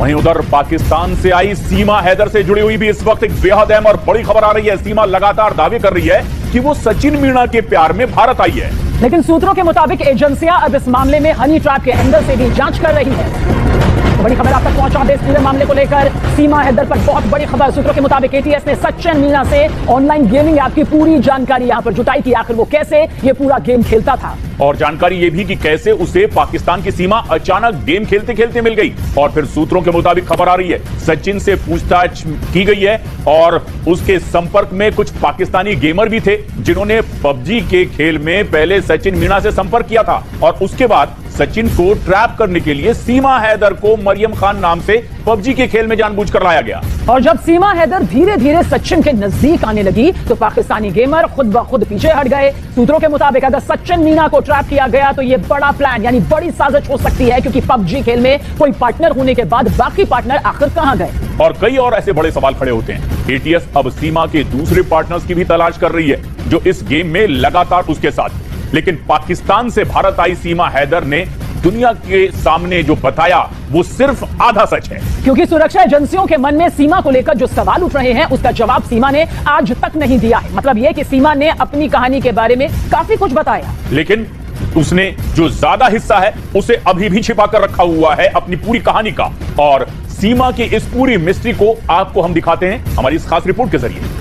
वहीं उधर पाकिस्तान से आई सीमा हैदर से जुड़ी हुई भी इस वक्त एक बेहद अहम और बड़ी खबर आ रही है। सीमा लगातार दावे कर रही है कि वो सचिन मीणा के प्यार में भारत आई है, लेकिन सूत्रों के मुताबिक एजेंसियां अब इस मामले में हनी ट्रैप के एंगल से भी जांच कर रही है। बड़ी खबर आप तक पहुंचा दे इस पूरे मामले को लेकर। सीमा हैदर पर बहुत बड़ी खबर। सूत्रों के मुताबिक एटीएस ने सचिन मीणा से ऑनलाइन गेमिंग ऐप की पूरी जानकारी यहां पर जुटाई थी। आखिर वो कैसे ये पूरा गेम खेलता था, और जानकारी ये भी कि कैसे उसे पाकिस्तान की सीमा अचानक गेम खेलते खेलते मिल गई। और फिर सूत्रों के मुताबिक खबर आ रही है सचिन से पूछताछ की गई है और उसके संपर्क में कुछ पाकिस्तानी गेमर भी थे जिन्होंने पबजी के खेल में पहले सचिन मीणा से संपर्क किया था और उसके बाद सचिन को ट्रैप करने के लिए सीमा हैदर को मरियम खान नाम से पबजी के खेल में जानबूझकर लाया गया। और जब सीमा हैदर धीरे धीरे सचिन के नजदीक आने लगी तो पाकिस्तानी गेमर खुद ब खुद पीछे हट गए। सूत्रों के मुताबिक अगर सचिन मीणा को ट्रैप किया गया तो यह बड़ा प्लान यानी बड़ी साजिश हो सकती है, क्योंकि पबजी खेल में कोई पार्टनर होने के बाद बाकी पार्टनर आखिर कहां गए। और कई और ऐसे बड़े सवाल खड़े होते हैं। एटीएस अब सीमा के दूसरे पार्टनर्स की भी तलाश कर रही है जो इस गेम में लगातार उसके साथ। लेकिन पाकिस्तान से भारत आई सीमा हैदर ने दुनिया के सामने जो बताया वो सिर्फ आधा सच है, क्योंकि सुरक्षा एजेंसियों के मन में सीमा को लेकर जो सवाल उठ रहे हैं उसका जवाब सीमा ने आज तक नहीं दिया है। मतलब यह कि सीमा ने अपनी कहानी के बारे में काफी कुछ बताया, लेकिन उसने जो ज्यादा हिस्सा है उसे अभी भी छिपा कर रखा हुआ है अपनी पूरी कहानी का। और सीमा की इस पूरी मिस्ट्री को आपको हम दिखाते हैं हमारी इस खास रिपोर्ट के जरिए।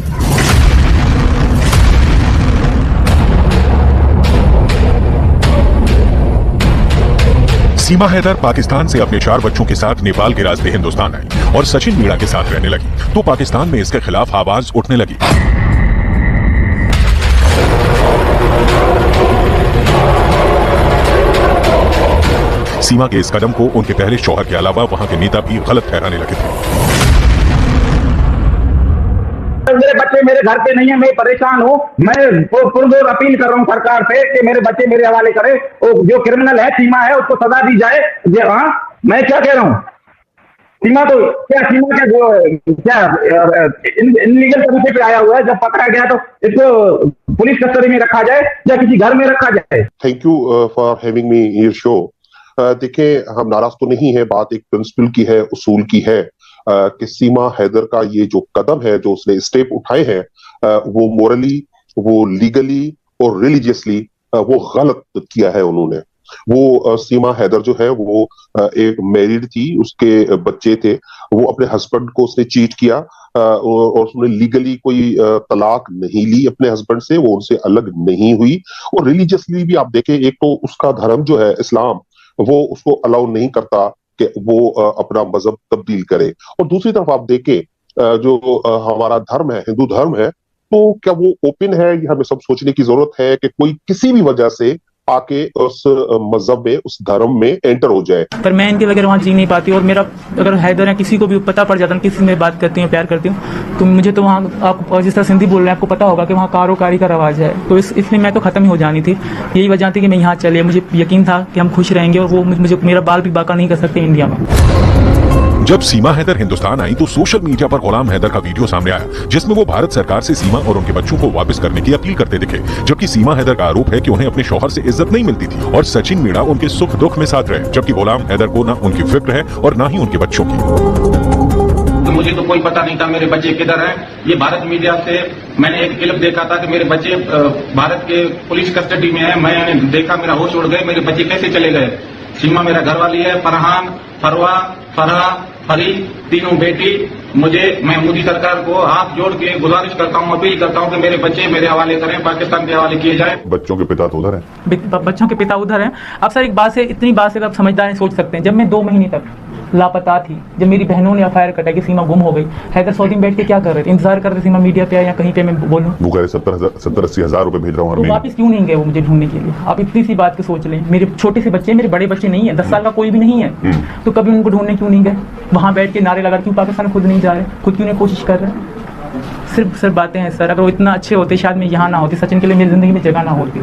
सीमा हैदर पाकिस्तान से अपने 4 बच्चों के साथ नेपाल के रास्ते हिंदुस्तान आई और सचिन मीणा के साथ रहने लगी तो पाकिस्तान में इसके खिलाफ आवाज उठने लगी। सीमा के इस कदम को उनके पहले शौहर के अलावा वहां के नेता भी गलत ठहराने लगे थे। मेरे बच्चे मेरे घर पे नहीं है, मैं परेशान हूँ। मैं पुरजोर अपील कर रहा हूँ सरकार से कि मेरे बच्चे मेरे हवाले करे। जो क्रिमिनल है सीमा है उसको सजा दी जाए। हाँ, मैं क्या कह रहा हूँ, सीमा तो सीमा का जो इनलीगल तरीके पे आया हुआ है, जब पकड़ा गया तो इसको पुलिस कस्टडी में रखा जाए या किसी घर में रखा जाए। Thank you for having me in your show. देखिए, हम नाराज तो नहीं है, बात एक प्रिंसिपल की है, उसूल की है कि सीमा हैदर का ये जो कदम है, जो उसने स्टेप उठाए हैं, वो मोरली, वो लीगली और रिलीजियसली वो गलत किया है उन्होंने। वो सीमा हैदर जो है वो एक मैरिड थी, उसके बच्चे थे, वो अपने हस्बैंड को उसने चीट किया और उसने लीगली कोई तलाक नहीं ली अपने हस्बैंड से, वो उनसे अलग नहीं हुई। और रिलीजियसली भी आप देखें, एक तो उसका धर्म जो है इस्लाम, वो उसको अलाउ नहीं करता कि वो अपना मजहब तब्दील करे। और दूसरी तरफ आप देखें जो हमारा धर्म है, हिंदू धर्म है, तो क्या वो ओपन है? ये हमें सब सोचने की जरूरत है कि कोई किसी भी वजह से आके उस मजहब में, उस धर्म में एंटर हो जाए। पर मैं इनके बगैर वहाँ जी नहीं पाती। और मेरा अगर हैदर है किसी को भी पता पड़ जाता है, किसी में बात करती हूँ, प्यार करती हूँ, तो मुझे तो वहाँ, आप जिस तरह सिंधी बोल रहे हैं, आपको पता होगा कि वहाँ कारोकारी का रवाज है। तो इसलिए मैं तो खत्म ही हो जानी थी। यही वजह थी कि मैं यहाँ चले। मुझे यकीन था कि हम खुश रहेंगे और वो मुझे मेरा बाल भी बाका नहीं कर सकते इंडिया में। जब सीमा हैदर हिंदुस्तान आई तो सोशल मीडिया पर गुलाम हैदर का वीडियो सामने आया जिसमें वो भारत सरकार से सीमा और उनके बच्चों को वापस करने की अपील करते दिखे। जबकि सीमा हैदर का आरोप है कि उन्हें अपने शौहर से इज्जत नहीं मिलती थी और सचिन मीणा उनके सुख दुख में साथ रहे, जबकि गुलाम हैदर को न उनकी फिक्र है और न ही उनके बच्चों की। तो मुझे तो कोई पता नहीं था मेरे बच्चे किधर हैं। ये भारत मीडिया से मैंने एक क्लिप देखा था कि मेरे बच्चे भारत के पुलिस कस्टडी में है। मैंने देखा, मेरा होश उड़ गए, मेरे बच्चे कैसे चले गए। सीमा मेरा घरवाली है, फरहान, फरवा, फरहा, फरी, तीनों बेटी। मैं मोदी सरकार को हाथ जोड़ के गुजारिश करता हूँ, अपील करता हूँ कि मेरे बच्चे मेरे हवाले करें, पाकिस्तान के हवाले किए जाए। बच्चों के पिता तो उधर हैं। बच्चों के पिता उधर हैं। अब सर एक बात से, इतनी बात से आप समझदार सोच सकते हैं, जब मैं 2 महीने तक लापता थी, जब मेरी बहनों ने एफआईआर कटा कि सीमा गुम हो गई, हैदर सऊदी में बैठ के क्या कर रहे थे? इंतजार कर रहे थे सीमा मीडिया पे आए या कहीं पे मैं बोलूं। वो कह रहे 70-80 हज़ार रुपए भेज रहा हूँ। तो वापस क्यों नहीं गए वो मुझे ढूंढने के लिए? आप इतनी सी बात की सोच लें। मेरे छोटे से बच्चे, मेरे बड़े बच्चे नहीं है, 10 साल का कोई भी नहीं है, तो कभी उनको ढूंढने क्यों नहीं गए? वहां बैठ के नारे लगा क्यों पाकिस्तान खुद नहीं जा रहे, खुद क्यों नहीं कोशिश कर रहे? सिर्फ बातें हैं सर। अगर वो इतना अच्छे होते शायद मैं यहाँ ना होती, सचिन के लिए मेरी जिंदगी में जगह ना होती।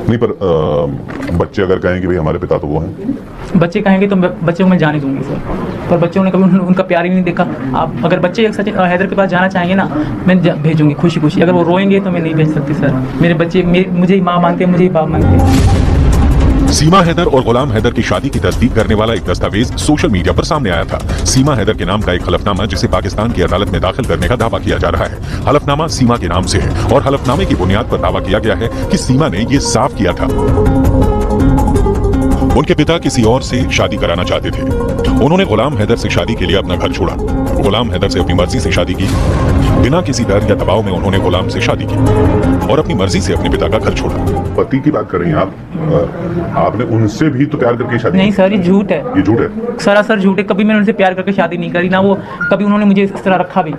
नहीं, पर बच्चे अगर कहेंगे भाई हमारे पिता तो वो हैं, बच्चे कहेंगे तो बच्चे को मैं जाने दूंगी सर। पर बच्चों ने कभी उनका प्यार ही नहीं देखा। आप अगर बच्चे सचिन हैदर के पास जाना चाहेंगे ना, मैं भेजूंगी खुशी खुशी। अगर वो रोएंगे तो मैं नहीं भेज सकती सर। मेरे बच्चे मुझे ही माँ मानते हैं, मुझे ही बाप मानते हैं। सीमा हैदर और गुलाम हैदर की शादी की तस्दीक करने वाला एक दस्तावेज सोशल मीडिया पर सामने आया था। सीमा हैदर के नाम का एक हलफनामा जिसे पाकिस्तान की अदालत में दाखिल करने का दावा किया जा रहा है। हलफनामा सीमा के नाम से है और हलफनामे की बुनियाद पर दावा किया गया है कि सीमा ने ये साफ किया था उनके पिता किसी और से शादी कराना चाहते थे। उन्होंने गुलाम हैदर से शादी के लिए अपना घर छोड़ा। गुलाम हैदर से अपनी मर्जी से शादी की। बिना किसी डर या दबाव में उन्होंने गुलाम से शादी की और अपनी मर्जी से अपने पिता का घर छोड़ा। पति की बात कर रही हैं आप, आपने उनसे भी तो प्यार करके शादी? नहीं सर, ये झूठ है। ये झूठ है? सरासर झूठ है। कभी मैंने उनसे प्यार करके शादी नहीं करी, ना वो कभी उन्होंने मुझे इस तरह रखा भी।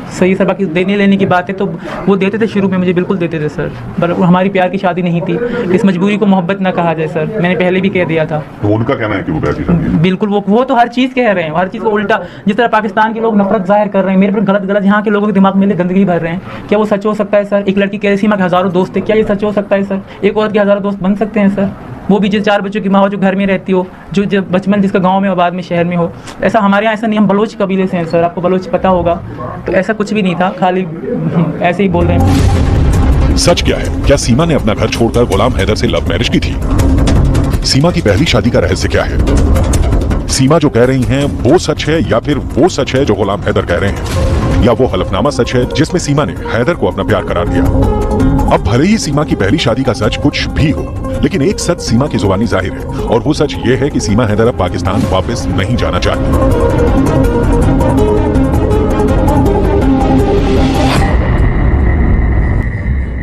सही सर, बाकी देने लेने की बात है तो वो देते थे शुरू में, मुझे बिल्कुल देते थे सर, पर हमारी प्यार की शादी नहीं थी। इस मजबूरी को मोहब्बत ना कहा जाए सर, मैंने पहले भी कह दिया था। तो उनका कहना है कि वो प्यार की शादी है? बिल्कुल, वो तो हर चीज़ कह रहे हैं, हर चीज़ को उल्टा। जिस तरह पाकिस्तान के लोग नफरत जाहिर कर रहे हैं मेरे पर, गलत गलत यहाँ के लोगों के दिमाग में गंदगी भर रहे हैं। क्या वो सच हो सकता है सर? एक लड़की कह रही सीमा के हज़ारों दोस्त थे, क्या ये सच हो सकता है सर? एक औरत के हज़ारों दोस्त बन सकते हैं सर? वो भी जो 4 बच्चों की माँ हो, जो घर में रहती हो, जो बचपन जिसका गांव में, बाद में शहर में हो। ऐसा हमारे यहाँ ऐसा नहीं, हम बलोच कबीले से हैं सर, आपको बलोच पता होगा। तो ऐसा कुछ भी नहीं था, खाली ऐसे ही बोल रहे हैं। सच क्या है? क्या सीमा ने अपना घर छोड़कर गुलाम हैदर से लव मैरिज की थी? सीमा की पहली शादी का रहस्य क्या है? सीमा जो कह रही हैं वो सच है या फिर वो सच है जो गुलाम हैदर कह रहे हैं? या वो हलफनामा सच है जिसमें सीमा ने हैदर को अपना प्यार करार दिया? अब भले ही सीमा की पहली शादी का सच कुछ भी हो, लेकिन एक सच सीमा की जुबानी जाहिर है, और वो सच ये है कि सीमा हैदर अब पाकिस्तान वापस नहीं जाना चाहती।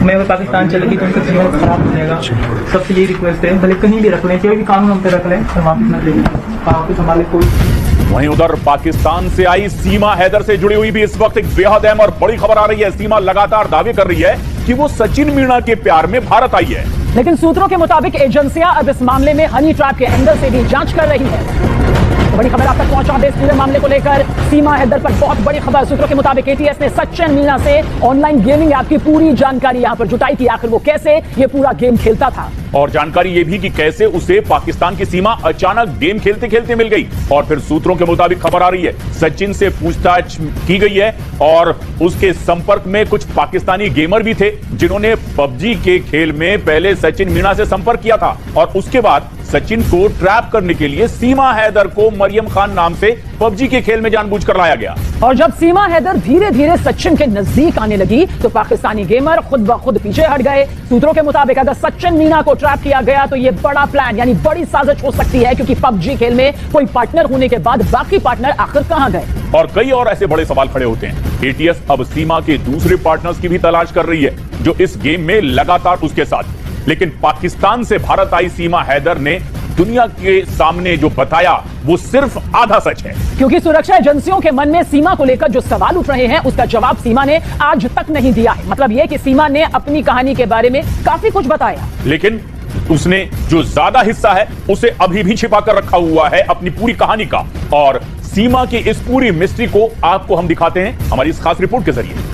मैं अगर पाकिस्तान चलेगी तो उनका जीवन खराब हो जाएगा। सबसे यही रिक्वेस्ट है, भले कहीं भी रख लें, कोई भी कानून हम पे रख लें, पर वापस न लें, वापस हमारे कोई। वहीं उधर पाकिस्तान से आई सीमा हैदर से जुड़ी हुई भी इस वक्त एक बेहद अहम और बड़ी खबर आ रही है। सीमा लगातार दावे कर रही है कि वो सचिन मीणा के प्यार में भारत आई है, लेकिन सूत्रों के मुताबिक एजेंसियां अब इस मामले में हनी ट्रैप के एंगल से भी जांच कर रही है। तो बड़ी खबर आप तक पहुंचा दे इस पूरे मामले को लेकर। सीमा हैदर पर बहुत बड़ी खबर। सूत्रों के मुताबिक एटीएस ने सचिन मीणा से ऑनलाइन गेमिंग ऐप की पूरी जानकारी यहां पर जुटाई थी। आखिर वो कैसे ये पूरा गेम खेलता था, और जानकारी ये भी कि कैसे उसे पाकिस्तान की सीमा अचानक गेम खेलते खेलते मिल गई। और फिर सूत्रों के मुताबिक खबर आ रही है सचिन से पूछताछ की गई है और उसके संपर्क में कुछ पाकिस्तानी गेमर भी थे जिन्होंने पबजी के खेल में पहले सचिन मीणा से संपर्क किया था, और उसके बाद सचिन को ट्रैप करने के लिए सीमा हैदर को मरियम खान नाम से पबजी के खेल में जानबूझकर लाया गया। और जब सीमा हैदर धीरे धीरे सचिन के नजदीक आने लगी तो पाकिस्तानी गेमर खुद ब खुद पीछे हट गए। सूत्रों के मुताबिक अगर सचिन मीणा को ट्रैप किया गया तो यह बड़ा प्लान यानी बड़ी साजिश हो सकती है, क्योंकि पबजी खेल में कोई पार्टनर होने के बाद बाकी पार्टनर आखिर कहां गए। और कई और ऐसे बड़े सवाल खड़े होते हैं। एटीएस अब सीमा के दूसरे पार्टनर्स की भी तलाश कर रही है जो इस गेम में लगातार उसके साथ। लेकिन पाकिस्तान से भारत आई सीमा हैदर ने दुनिया के सामने जो बताया वो सिर्फ आधा सच है, क्योंकि सुरक्षा एजेंसियों के मन में सीमा को लेकर जो सवाल उठ रहे हैं उसका जवाब सीमा ने आज तक नहीं दिया है। मतलब यह कि सीमा ने अपनी कहानी के बारे में काफी कुछ बताया, लेकिन उसने जो ज्यादा हिस्सा है उसे अभी भी छिपा कर रखा हुआ है अपनी पूरी कहानी का। और सीमा की इस पूरी मिस्ट्री को आपको हम दिखाते हैं हमारी इस खास रिपोर्ट के जरिए।